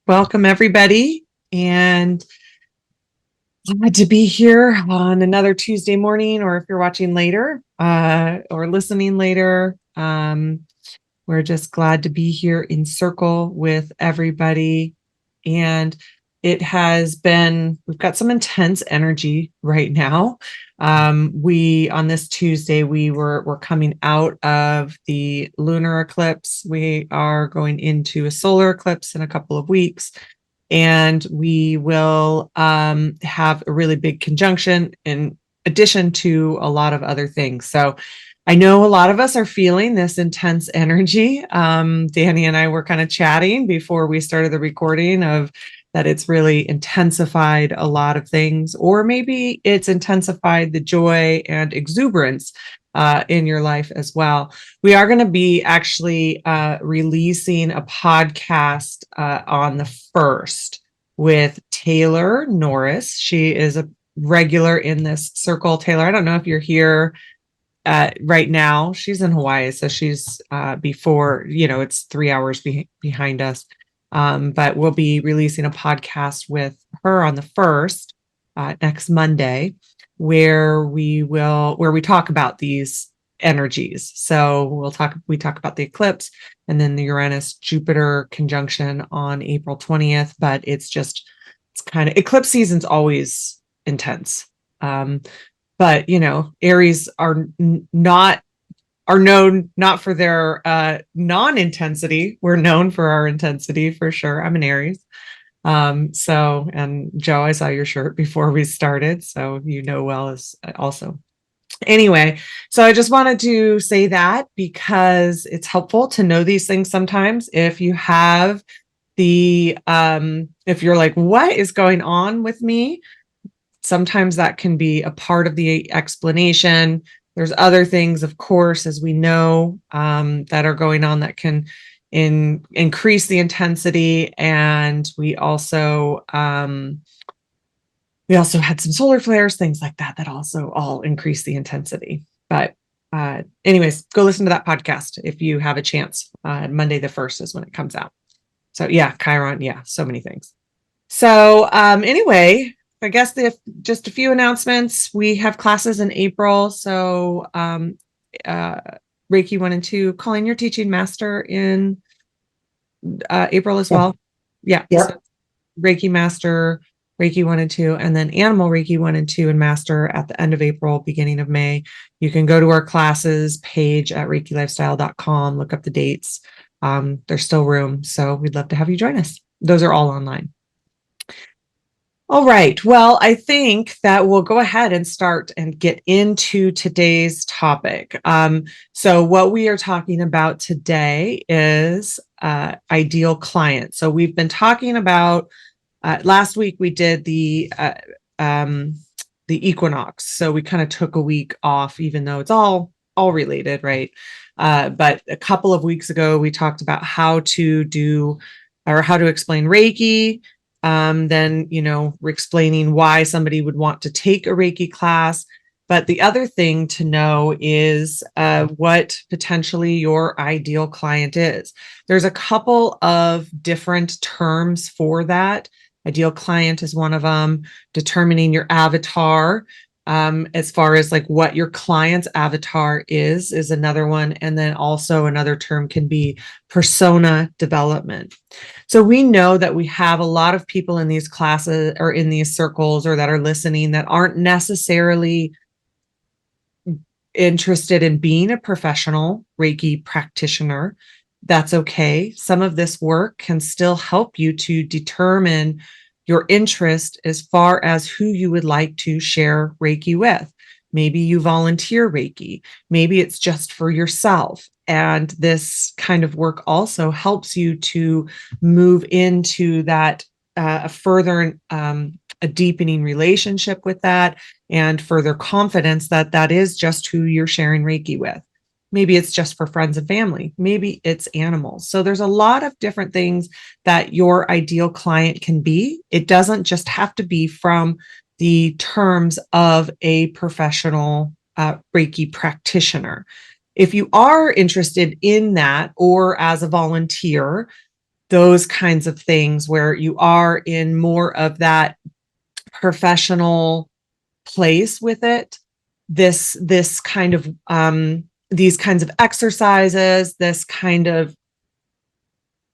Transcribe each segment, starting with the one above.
Welcome, everybody. And glad to be here on another Tuesday morning, or if you're watching later or listening later. We're just glad to be here in circle with everybody. And we've got some intense energy right now. On this Tuesday, we're coming out of the lunar eclipse. We are going into a solar eclipse in a couple of weeks. And we will have a really big conjunction in addition to a lot of other things. So I know a lot of us are feeling this intense energy. Danny and I were kind of chatting before we started the recording of that it's really intensified a lot of things, or maybe it's intensified the joy and exuberance in your life as well. We are going to be actually releasing a podcast on the 1st with Taylor Norris. She is a regular in this circle. Taylor, I don't know if you're here right now. She's in Hawaii, so she's before, it's 3 hours behind us. But we'll be releasing a podcast with her on the 1st, next Monday, where we talk about these energies. So we talk about the eclipse and then the Uranus Jupiter conjunction on April 20th, but it's kind of, eclipse season's always intense. But Aries are known not for their non-intensity. We're known for our intensity for sure. I'm an Aries. And Joe, I saw your shirt before we started, so well as also. Anyway, so I just wanted to say that because it's helpful to know these things sometimes. If you have if you're like, what is going on with me? Sometimes that can be a part of the explanation. There's other things, of course, as we know, that are going on that can increase the intensity. And we also had some solar flares, things like that also all increase the intensity. But anyways, go listen to that podcast if you have a chance. Monday the 1st is when it comes out. So yeah, Chiron, yeah, so many things. So anyway, I guess just a few announcements. We have classes in April. So Reiki 1 and 2, Colleen, you're teaching master in April as well. Yeah. So Reiki master, Reiki 1 and 2, and then animal Reiki 1 and 2 and master at the end of April, beginning of May. You can go to our classes page at reikilifestyle.com, look up the dates. There's still room. So we'd love to have you join us. Those are all online. All right. Well, I think that we'll go ahead and start and get into today's topic. So what we are talking about today is ideal client. So we've been talking about, last week we did the equinox. So we kind of took a week off, even though it's all related, right? But a couple of weeks ago, we talked about how to explain Reiki. Then, we're explaining why somebody would want to take a Reiki class. But the other thing to know is what potentially your ideal client is. There's a couple of different terms for that. Ideal client is one of them. Determining your avatar, as far as like what your client's avatar is another one. And then also another term can be persona development. So we know that we have a lot of people in these classes or in these circles or that are listening that aren't necessarily interested in being a professional Reiki practitioner. That's okay. Some of this work can still help you to determine your interest as far as who you would like to share Reiki with. Maybe you volunteer Reiki. Maybe it's just for yourself. And this kind of work also helps you to move into that further a deepening relationship with that and further confidence that that is just who you're sharing Reiki with. Maybe it's just for friends and family. Maybe it's animals. So there's a lot of different things that your ideal client can be. It doesn't just have to be from the terms of a professional Reiki practitioner. If you are interested in that or as a volunteer, those kinds of things where you are in more of that professional place with it. This kind of these kinds of exercises, this kind of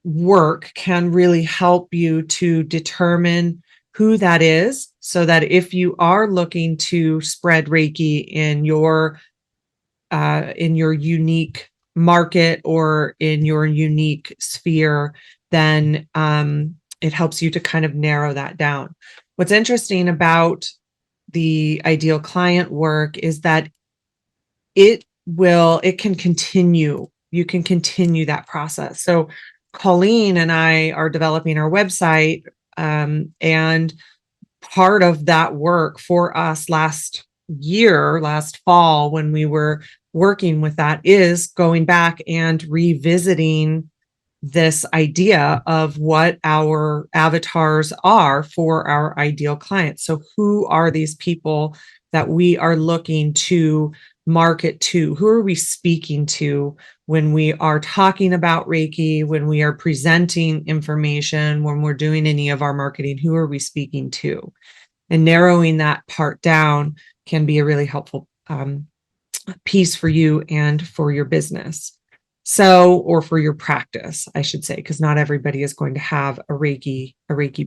work can really help you to determine who that is, so that if you are looking to spread Reiki in your unique market or in your unique sphere, then it helps you to kind of narrow that down. What's interesting about the ideal client work is that it can continue. You can continue that process. So Colleen and I are developing our website, and part of that work for us last fall, when we were working with that, is going back and revisiting this idea of what our avatars are for our ideal clients. So who are these people that we are looking to market to? Who are we speaking to when we are talking about Reiki, when we are presenting information, when we're doing any of our marketing? Who are we speaking to? And narrowing that part down can be a really helpful piece for you and for your business. So, or for your practice, I should say, because not everybody is going to have a Reiki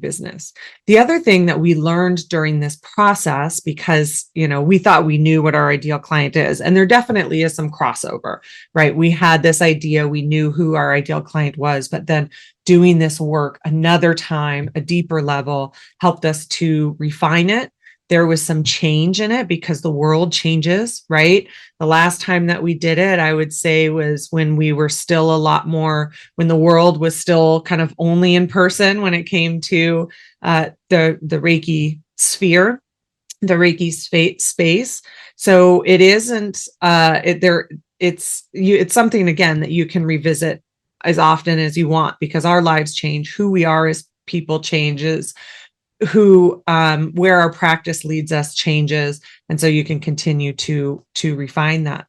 business. The other thing that we learned during this process, because, we thought we knew what our ideal client is, and there definitely is some crossover, right? We had this idea, we knew who our ideal client was, but then doing this work another time, a deeper level, helped us to refine it. There was some change in it because the world changes, right? The last time that we did it, I would say, was when we were still a lot more, when the world was still kind of only in person when it came to the Reiki sphere, the Reiki space. So it isn't it's something, again, that you can revisit as often as you want, because our lives change, who we are as people changes, where our practice leads us changes, and so you can continue to refine that.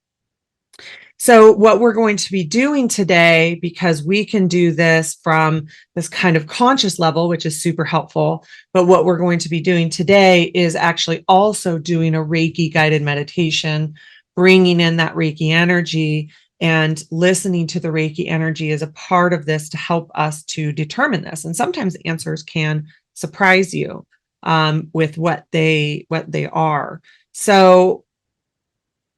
So what we're going to be doing today, because we can do this from this kind of conscious level, which is super helpful, but what we're going to be doing today is actually also doing a Reiki guided meditation, bringing in that Reiki energy and listening to the Reiki energy as a part of this to help us to determine this. And sometimes answers can surprise you with what they are. So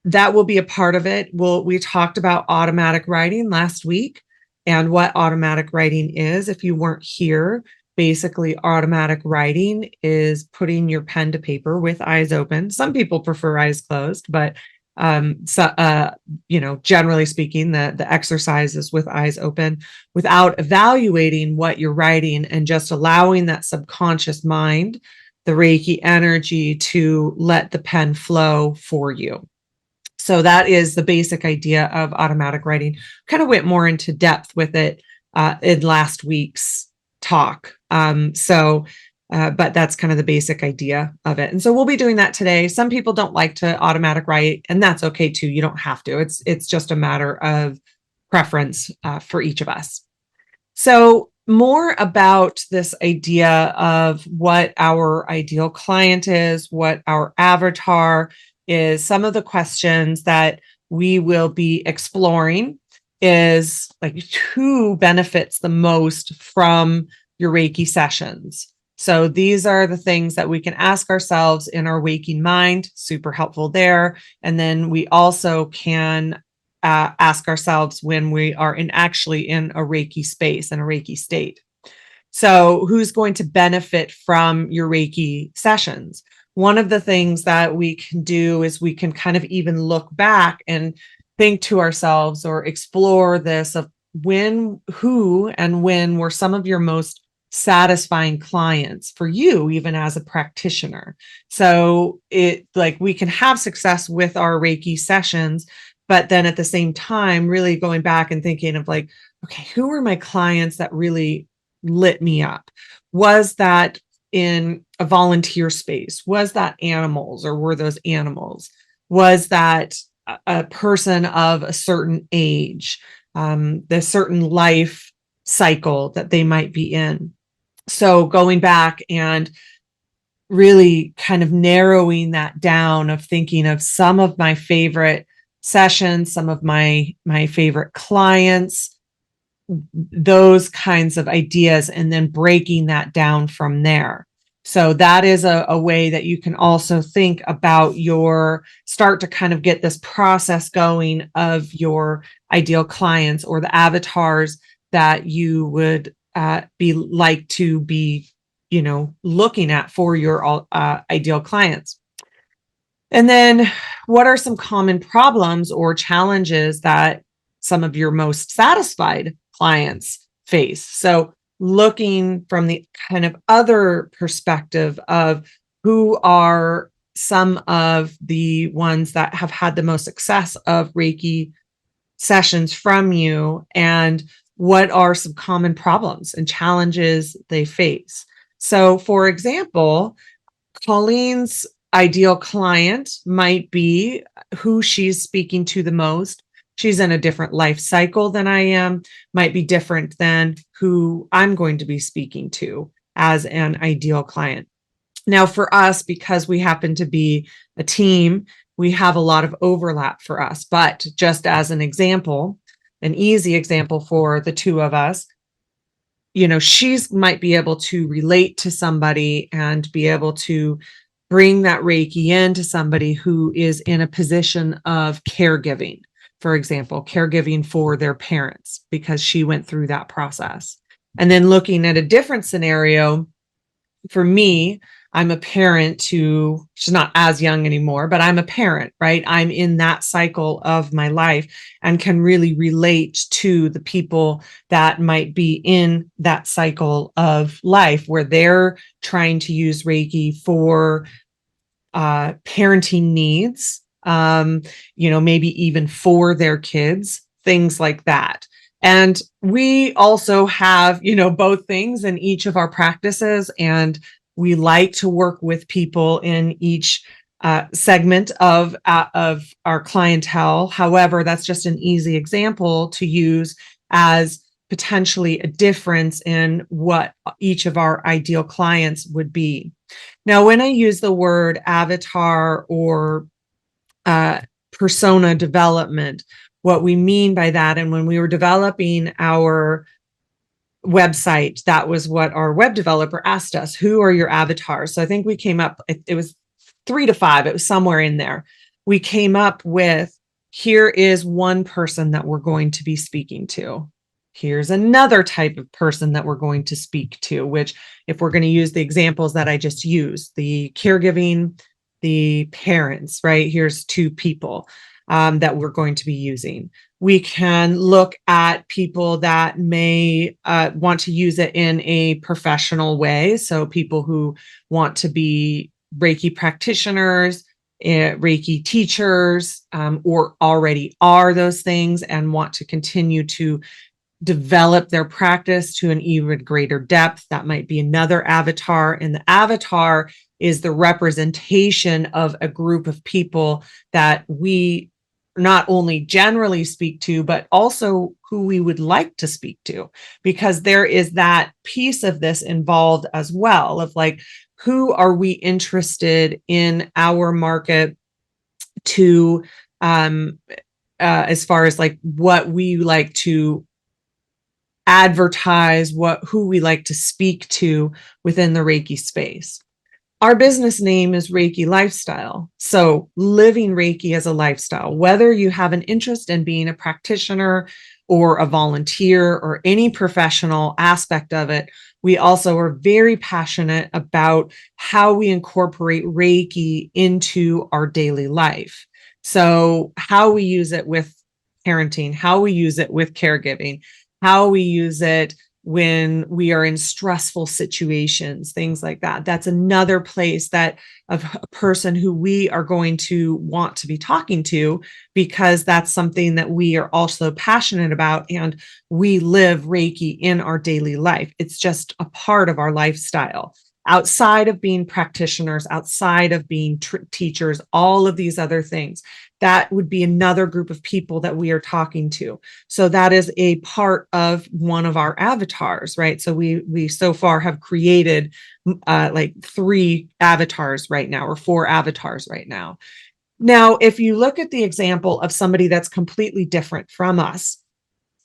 that will be a part of it. We talked about automatic writing last week and what automatic writing is. If you weren't here, basically automatic writing is putting your pen to paper with eyes open. Some people prefer eyes closed, but generally speaking, the exercise is with eyes open, without evaluating what you're writing, and just allowing that subconscious mind, the Reiki energy, to let the pen flow for you. So that is the basic idea of automatic writing. Kind of went more into depth with it in last week's talk. But that's kind of the basic idea of it. And so we'll be doing that today. Some people don't like to automatic write, and that's okay too. You don't have to. It's just a matter of preference for each of us. So more about this idea of what our ideal client is, what our avatar is. Some of the questions that we will be exploring is like, who benefits the most from your Reiki sessions? So these are the things that we can ask ourselves in our waking mind, super helpful there. And then we also can ask ourselves when we are actually in a Reiki space and a Reiki state. So who's going to benefit from your Reiki sessions? One of the things that we can do is we can kind of even look back and think to ourselves, or explore this, of who and when were some of your most satisfying clients for you, even as a practitioner. So we can have success with our Reiki sessions, but then at the same time, really going back and thinking of like, okay, who were my clients that really lit me up? Was that in a volunteer space? Was that animals, or were those animals? Was that a person of a certain age, the certain life cycle that they might be in. So going back and really kind of narrowing that down, of thinking of some of my favorite sessions, some of my favorite clients, those kinds of ideas, and then breaking that down from there. So that is a way that you can also think about start to kind of get this process going of your ideal clients, or the avatars that you would be like to be, looking at for your ideal clients. And then what are some common problems or challenges that some of your most satisfied clients face? So looking from the kind of other perspective of who are some of the ones that have had the most success of Reiki sessions from you, and what are some common problems and challenges they face. So for example, Colleen's ideal client might be who she's speaking to the most. She's in a different life cycle than I am, might be different than who I'm going to be speaking to as an ideal client. Now, for us, because we happen to be a team, we have a lot of overlap for us. But just as an example, an easy example for the two of us, she's might be able to relate to somebody and be able to bring that Reiki into somebody who is in a position of caregiving, for example, caregiving for their parents, because she went through that process. And then looking at a different scenario, for me, I'm a parent to, she's not as young anymore, but I'm a parent, right? I'm in that cycle of my life and can really relate to the people that might be in that cycle of life where they're trying to use Reiki for parenting needs, maybe even for their kids, things like that. And we also have, both things in each of our practices, and we like to work with people in each segment of our clientele. However, that's just an easy example to use as potentially a difference in what each of our ideal clients would be. Now, when I use the word avatar or persona development, what we mean by that, and when we were developing our website, that was what our web developer asked us: who are your avatars? So I think we came up, it was 3 to 5, it was somewhere in there. We came up with, here is one person that we're going to be speaking to. Here's another type of person that we're going to speak to, which, if we're going to use the examples that I just used, the caregiving, the parents, right? Here's 2 people that we're going to be using. We can look at people that may want to use it in a professional way. So people who want to be Reiki practitioners, Reiki teachers, or already are those things and want to continue to develop their practice to an even greater depth. That might be another avatar. And the avatar is the representation of a group of people that we not only generally speak to, but also who we would like to speak to, because there is that piece of this involved as well, of like, who are we interested in our market to, as far as like what we like to advertise, who we like to speak to within the Reiki space. Our business name is Reiki Lifestyle. So living Reiki as a lifestyle, whether you have an interest in being a practitioner or a volunteer or any professional aspect of it, we also are very passionate about how we incorporate Reiki into our daily life. So how we use it with parenting, how we use it with caregiving, how we use it when we are in stressful situations, things like that. That's another place that of a person who we are going to want to be talking to, because that's something that we are also passionate about, and we live Reiki in our daily life. It's just a part of our lifestyle. outside of being practitioners, outside of being teachers, all of these other things. That would be another group of people that we are talking to. So that is a part of one of our avatars, right? So we so far have created like 3 avatars right now, or 4 avatars right now. Now, if you look at the example of somebody that's completely different from us,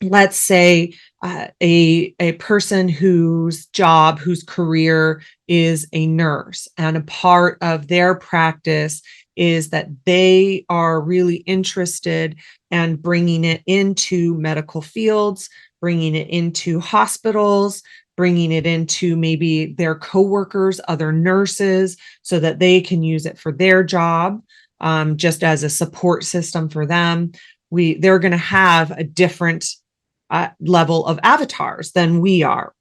let's say a person whose job, whose career is a nurse, and a part of their practice is that they are really interested in bringing it into medical fields, bringing it into hospitals, bringing it into maybe their coworkers, other nurses, so that they can use it for their job, just as a support system for them. They're going to have a different level of avatars than we are.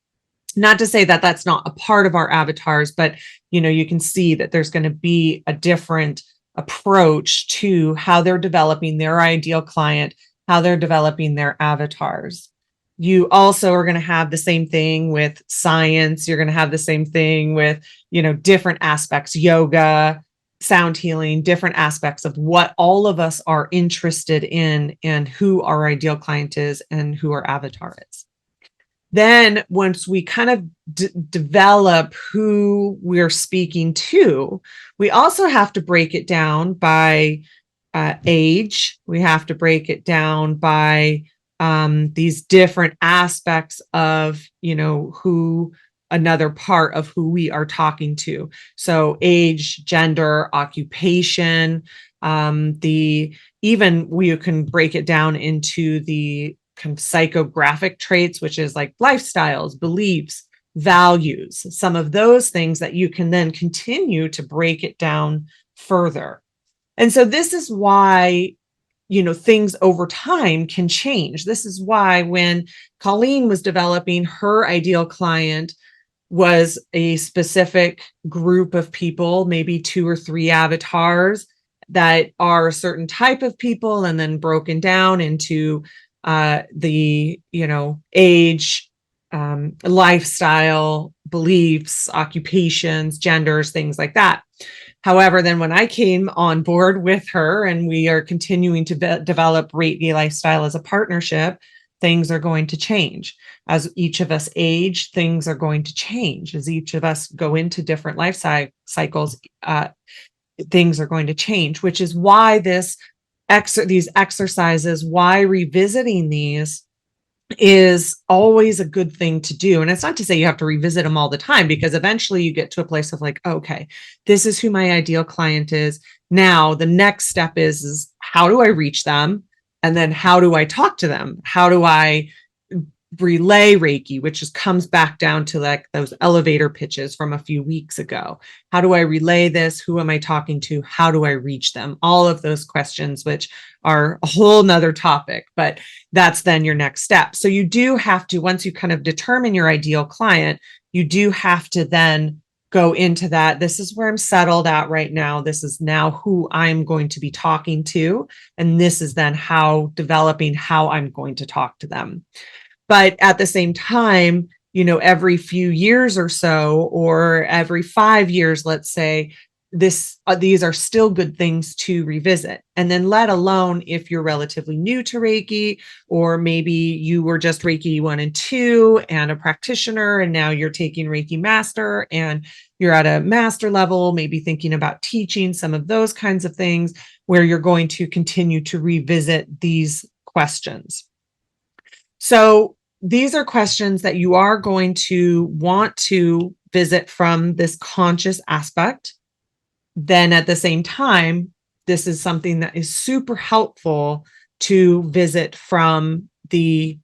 Not to say that that's not a part of our avatars, but you can see that there's going to be a different approach to how they're developing their ideal client, how they're developing their avatars. You also are going to have the same thing with science. You're going to have the same thing with, different aspects, yoga, sound healing, different aspects of what all of us are interested in and who our ideal client is and who our avatar is. Then once we kind of develop who we're speaking to, we also have to break it down by age. We have to break it down by these different aspects of, who another part of who we are talking to. So age, gender, occupation, even we can break it down into the kind of psychographic traits, which is like lifestyles, beliefs, values, some of those things that you can then continue to break it down further. And so this is why, things over time can change. This is why when Colleen was developing her ideal client was a specific group of people, maybe 2 or 3 avatars that are a certain type of people, and then broken down into the age, lifestyle, beliefs, occupations, genders, things like that. However, then when I came on board with her and we are continuing to develop Reiki Lifestyle as a partnership, things are going to change. As each of us age, things are going to change. As each of us go into different life cycles, things are going to change, which is why these exercises, why revisiting these is always a good thing to do. And it's not to say you have to revisit them all the time, because eventually you get to a place of like, okay, this is who my ideal client is. Now the next step is how do I reach them? And then how do I talk to them? How do I relay Reiki, which just comes back down to like those elevator pitches from a few weeks ago. How do I relay this? Who am I talking to? How do I reach them? All of those questions, which are a whole nother topic, but that's then your next step. So you do have to, once you kind of determine your ideal client, you do have to then go into that. This is where I'm settled at right now. This is now who I'm going to be talking to. And this is then how I'm going to talk to them. But at the same time, every few years or so, or every 5 years, let's say, these are still good things to revisit. And then let alone if you're relatively new to Reiki, or maybe you were just Reiki 1 and 2 and a practitioner, and now you're taking Reiki Master and you're at a master level, maybe thinking about teaching, some of those kinds of things, where you're going to continue to revisit these questions. So these are questions that you are going to want to visit from this conscious aspect. Then at the same time, this is something that is super helpful to visit from the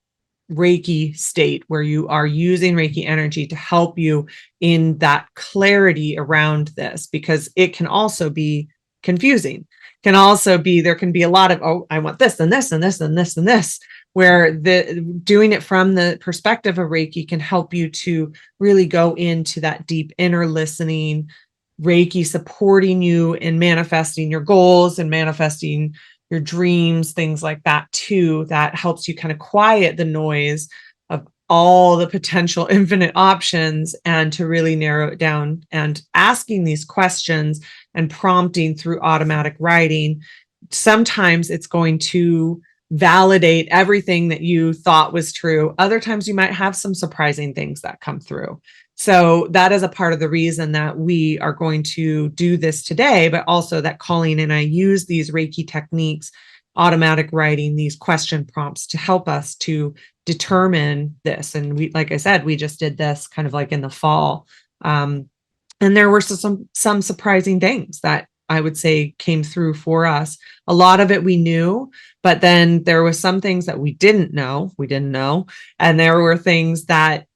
Reiki state, where you are using Reiki energy to help you in that clarity around this, because it can also be confusing. There can be a lot of, oh, I want this and this and this and this and this, where doing it from the perspective of Reiki can help you to really go into that deep inner listening, Reiki supporting you in manifesting your goals and manifesting your dreams, things like that too. That helps you kind of quiet the noise of all the potential infinite options and to really narrow it down, and asking these questions and prompting through automatic writing. Sometimes it's going to validate everything that you thought was true. Other times you might have some surprising things that come through. So that is a part of the reason that we are going to do this today, but also that Colleen and I use these Reiki techniques, automatic writing, these question prompts to help us to determine this. And we, like I said, we just did this kind of like in the fall. And there were some surprising things that I would say came through for us. A lot of it we knew, but then there was some things that we didn't know. And there were things that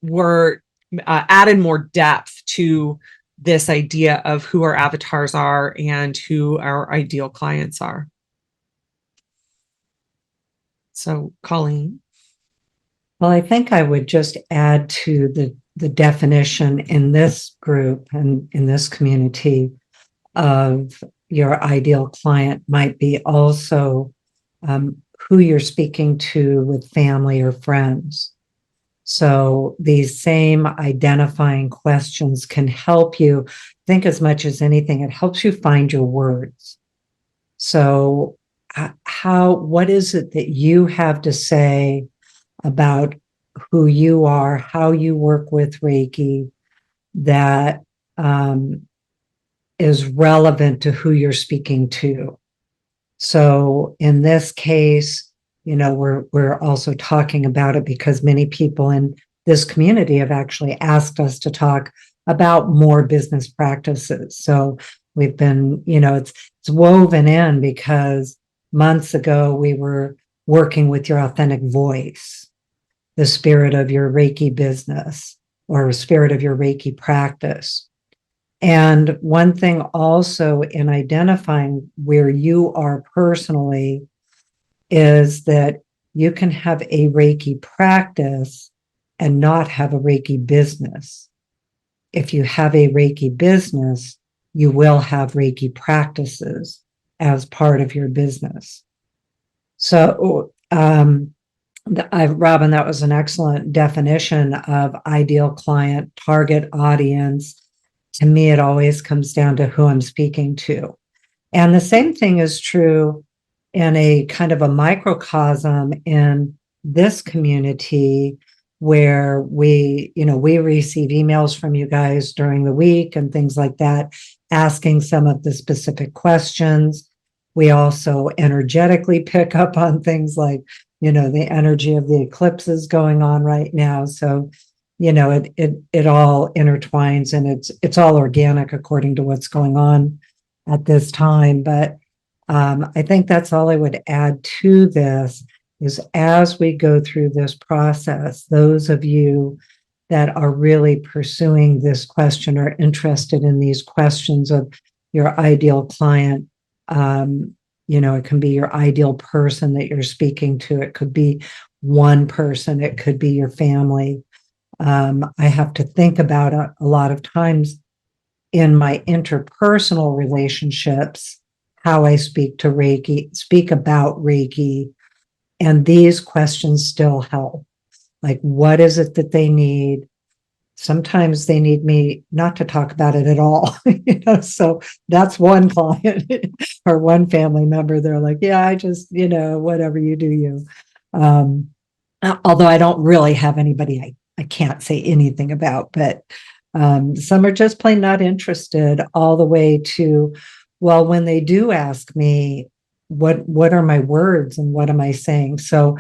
were added more depth to this idea of who our avatars are and who our ideal clients are. So, Colleen. Well, I think I would just add to the definition in this group and in this community of your ideal client might be also who you're speaking to with family or friends. So these same identifying questions can help you think, as much as anything, it helps you find your words. So what is it that you have to say about who you are, how you work with Reiki, that is relevant to who you're speaking to? So in this case, we're also talking about it because many people in this community have actually asked us to talk about more business practices. So we've been, it's woven in because months ago we were working with your authentic voice, the spirit of your Reiki business or spirit of your Reiki practice. And one thing also in identifying where you are personally is that you can have a Reiki practice and not have a Reiki business. If you have a Reiki business, you will have Reiki practices as part of your business. So, Robin, that was an excellent definition of ideal client, target audience. To me, it always comes down to who I'm speaking to. And the same thing is true in a kind of a microcosm in this community where we receive emails from you guys during the week and things like that, asking some of the specific questions. We also energetically pick up on things like, the energy of the eclipses going on right now. So, it all intertwines, and it's all organic according to what's going on at this time. But I think that's all I would add to this is, as we go through this process, those of you that are really pursuing this question or interested in these questions of your ideal client, it can be your ideal person that you're speaking to. It could be one person. It could be your family. I have to think about a lot of times in my interpersonal relationships, how I speak about Reiki, and these questions still help. Like, what is it that they need? Sometimes they need me not to talk about it at all. So that's one client or one family member. They're like, yeah, I just, whatever, you do you. Although I don't really have anybody I can't say anything about, but some are just plain not interested, all the way to, well, when they do ask me, what are my words and what am I saying? So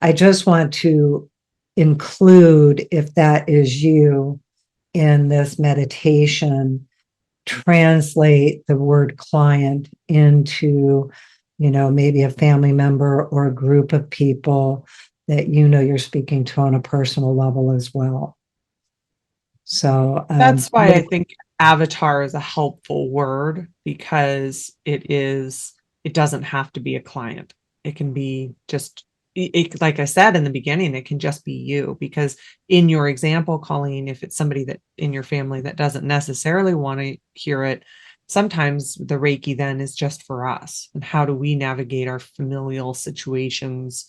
I just want to include, if that is you in this meditation, translate the word client into, maybe a family member or a group of people that you're speaking to on a personal level as well. So That's why I think avatar is a helpful word, because it doesn't have to be a client. It can be just, like I said in the beginning, it can just be you. Because in your example, Colleen, if it's somebody that in your family that doesn't necessarily want to hear it, sometimes the Reiki then is just for us. And how do we navigate our familial situations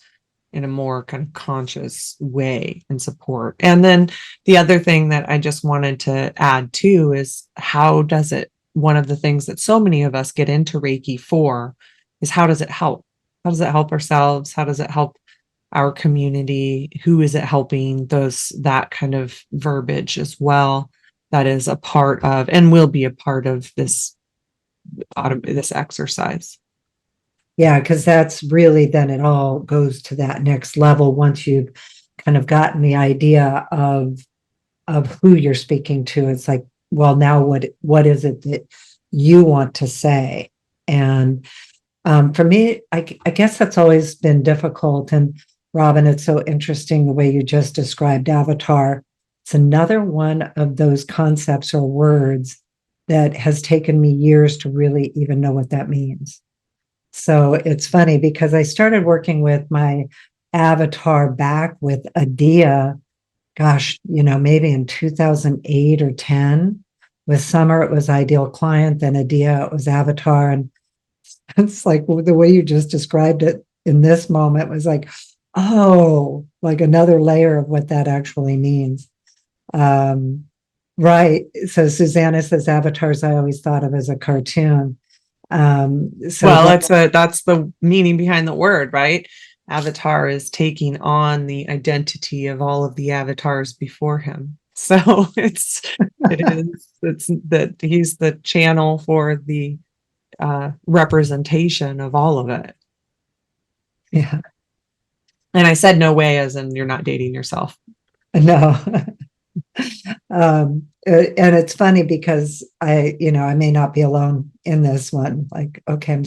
in a more kind of conscious way and support. And then the other thing that I just wanted to add too is how does it, one of the things that so many of us get into Reiki for is how does it help? How does it help ourselves? How does it help our community? Who is it helping? That kind of verbiage as well. That is a part of and will be a part of this exercise. Yeah, because that's really then it all goes to that next level once you've kind of gotten the idea of who you're speaking to. It's like, well, now what is it that you want to say? And for me, I guess that's always been difficult. And Robin, it's so interesting the way you just described avatar. It's another one of those concepts or words that has taken me years to really even know what that means. So it's funny because I started working with my avatar back with Adia, gosh, maybe in 2008 or 10. With Summer, it was Ideal Client, then Adia, it was Avatar. And it's like the way you just described it in this moment was like, oh, like another layer of what that actually means. Um, right. So Susanna says avatars I always thought of as a cartoon. So Well, that, that's the meaning behind the word, right? Avatar is taking on the identity of all of the avatars before him. So it's that he's the channel for the representation of all of it. yeah, And I said no way, as in you're not dating yourself. no. And it's funny because I may not be alone in this one. Like, okay,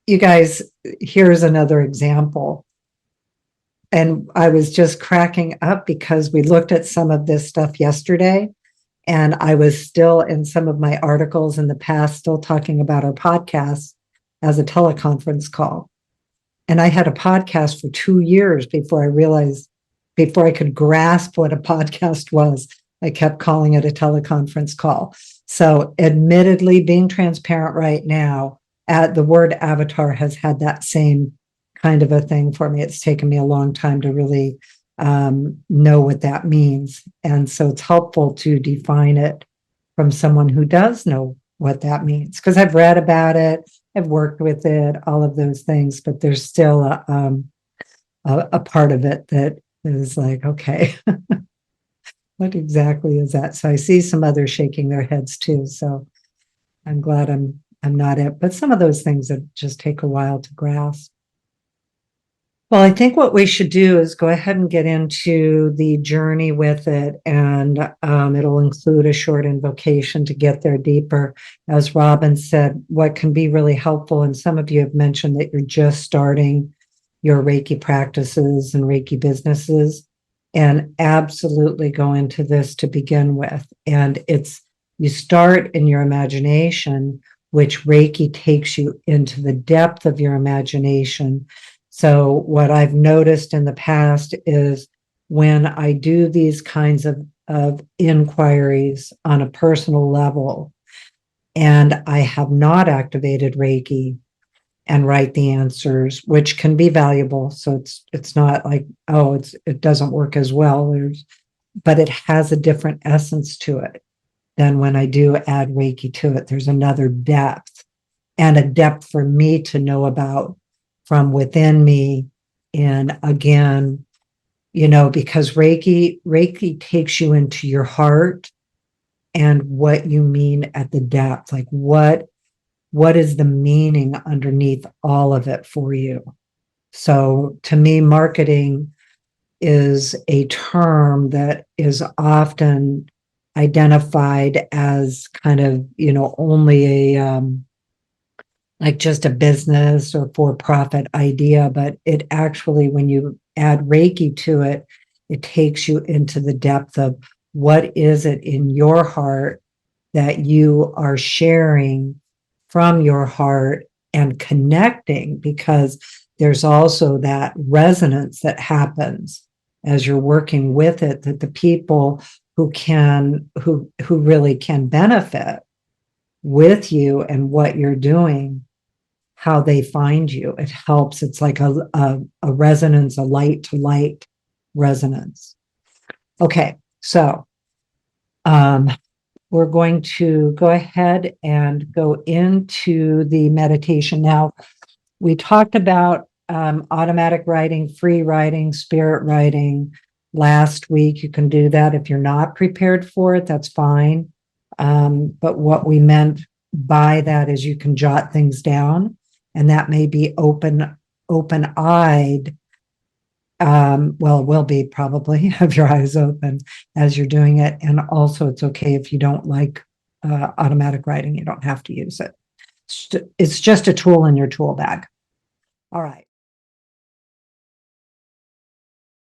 you guys, here's another example. And I was just cracking up because we looked at some of this stuff yesterday. And I was still in some of my articles in the past, still talking about our podcast as a teleconference call. And I had a podcast for 2 years before I could grasp what a podcast was. I kept calling it a teleconference call. So, admittedly, being transparent right now, the word avatar has had that same kind of a thing for me. It's taken me a long time to really know what that means. And so it's helpful to define it from someone who does know what that means. Because I've read about it, I've worked with it, all of those things, but there's still a part of it that is like, okay, what exactly is that? So I see some others shaking their heads too. So I'm glad I'm not it. But some of those things that just take a while to grasp. Well, I think what we should do is go ahead and get into the journey with it, and it'll include a short invocation to get there deeper. As Robin said, what can be really helpful, and some of you have mentioned that you're just starting your Reiki practices and Reiki businesses, and absolutely go into this to begin with. And you start in your imagination, which Reiki takes you into the depth of your imagination. So what I've noticed in the past is when I do these kinds of inquiries on a personal level, and I have not activated Reiki and write the answers, which can be valuable. So it's not like, oh, it doesn't work as well. But it has a different essence to it than when I do add Reiki to it. There's another depth, and a depth for me to know about from within me. And again, because Reiki takes you into your heart and what you mean at the depth, like what is the meaning underneath all of it for you. So to me, marketing is a term that is often identified as kind of, only a like just a business or for-profit idea, but it actually, when you add Reiki to it, it takes you into the depth of what is it in your heart that you are sharing from your heart and connecting, because there's also that resonance that happens as you're working with it, that the people who really can benefit with you and what you're doing how they find you. It helps. It's like a resonance, a light to light resonance. Okay, so we're going to go ahead and go into the meditation. Now, we talked about automatic writing, free writing, spirit writing last week. You can do that. If you're not prepared for it, that's fine. But what we meant by that is you can jot things down, and that may be open-eyed. Well, it will be probably have your eyes open as you're doing it. And also, it's okay if you don't like automatic writing, you don't have to use it. It's just a tool in your tool bag. All right.